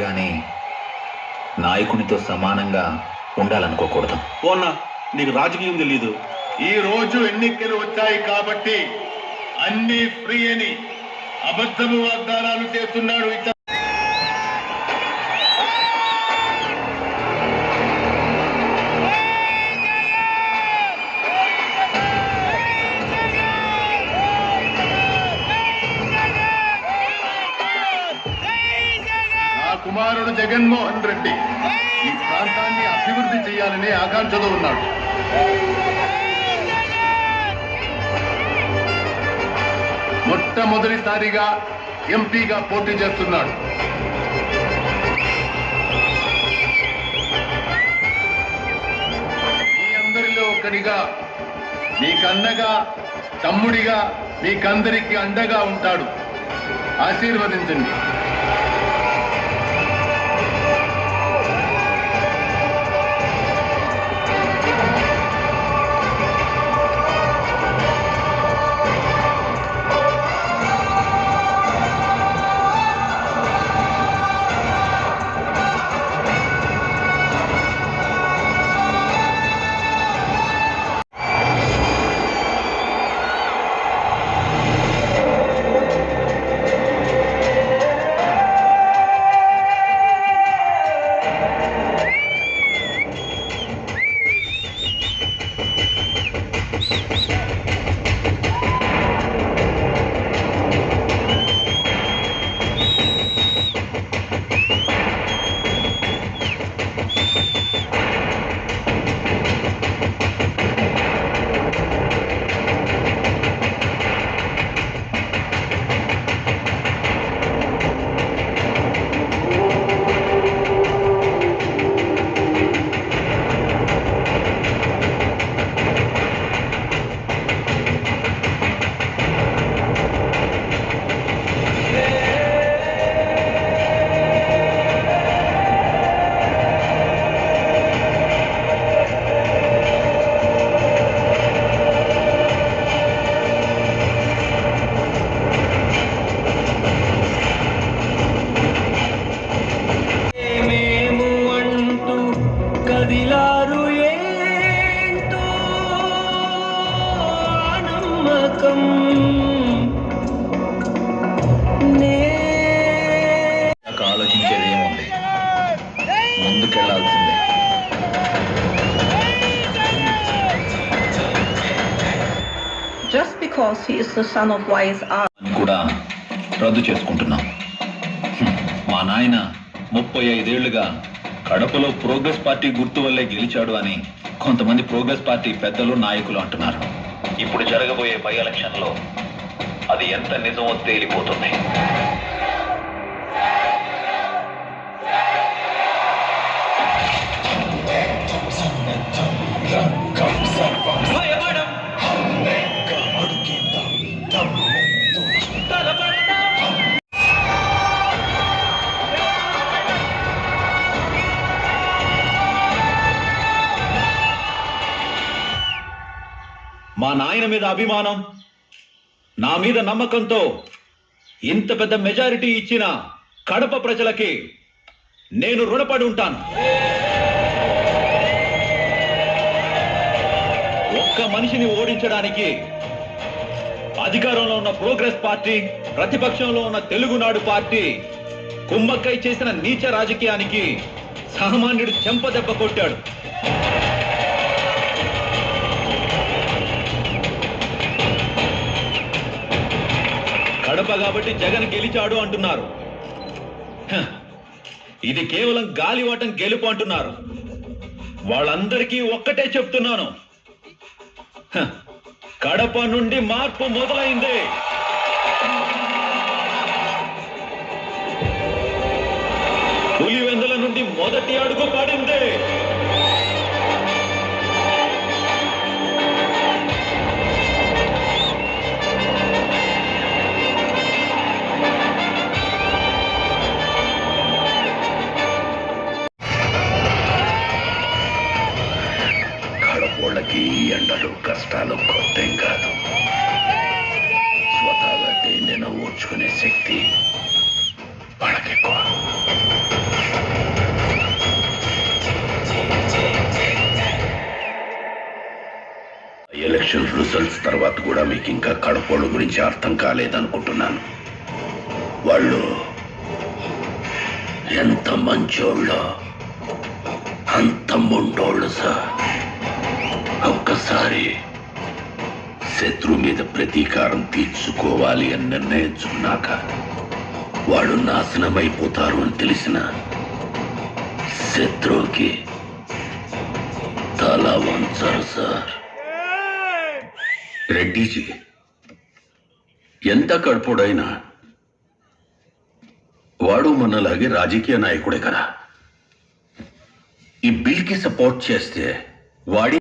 గాని నాయకునితో సమానంగా ఉండాలనుకోకూడదు. పోన్నా, నీకు రాజకీయం తెలీదు. ఈ రోజు ఎన్నికలు వచ్చాయి కాబట్టి అన్ని ఫ్రీ అని అబద్ధము వాగ్దానాలు చేస్తున్నాడు. నా కుమారుడు జగన్మోహన్ రెడ్డి ఈ ప్రాంతాన్ని అభివృద్ధి చేయాలనే ఆకాంక్షతో ఉన్నాడు. మొట్టమొదటిసారిగా ఎంపీగా పోటీ చేస్తున్నాడు. మీ అందరిలో ఒకడిగా, మీకన్నగా, తమ్ముడిగా మీకందరికీ అండగా ఉంటాడు. ఆశీర్వదించండి. ఆలోచించేదేముంది, ముందుకెళ్లాల్సిందే. Just because he is the son of wise R కూడా రద్దు చేసుకుంటున్నాం. మా నాయన 35 ఏళ్లుగా కడపలో ప్రోగ్రెస్ పార్టీ గుర్తు వల్లే గెలిచాడు అని కొంతమంది ప్రోగ్రెస్ పార్టీ పెద్దలు, నాయకులు అంటున్నారు. ఇప్పుడు జరగబోయే బై ఎలక్షన్ లో అది ఎంత నిజమో తేలిపోతుంది. మా నాయన మీద అభిమానం, నా మీద నమ్మకంతో ఇంత పెద్ద మెజారిటీ ఇచ్చిన కడప ప్రజలకి నేను రుణపడి ఉంటాను. ఒక్క మనిషిని ఓడించడానికి అధికారంలో ఉన్న ప్రోగ్రెస్ పార్టీ, ప్రతిపక్షంలో ఉన్న తెలుగునాడు పార్టీ కుమ్మక్కై చేసిన నీచ రాజకీయానికి సామాన్యుడు చెంపదెబ్బ కొట్టాడు. కడప కాబట్టి జగన్ గెలిచాడు అంటున్నారు. ఇది కేవలం గాలివాటం గెలుపు అంటున్నారు. వాళ్ళందరికీ ఒక్కటే చెప్తున్నాను, కడప నుండి మార్పు మొదలైంది. పులివెందుల నుండి మొదటి అడుగు పడింది. కడపోళ్ళకి ఎండలు, కష్టాలు కొత్తేం కాదు. స్వతహాగా దేన్నైనా ఓర్చుకునే శక్తి వాళ్ళకెక్కువ. రిజల్ట్స్ తర్వాత కూడా మీకు ఇంకా కడపోళ్ళ గురించి అర్థం కాలేదనుకుంటున్నాను. వాళ్ళు ఎంత మంచోళ్ళో అంత మొండోళ్ళు సార్. ఒక్కసారి శత్రు మీద ప్రతీకారం తీర్చుకోవాలి అని నిర్ణయించుకున్నాక వాళ్ళు నాశనమైపోతారు అని తెలిసిన శత్రువుకి తల వంచరు సార్. రెడ్డిజీ ఎంత కడుపుడైనా వాడు మనలాగే రాజకీయ నాయకుడే కదా. ఈ బిల్కి సపోర్ట్ చేస్తే వాడి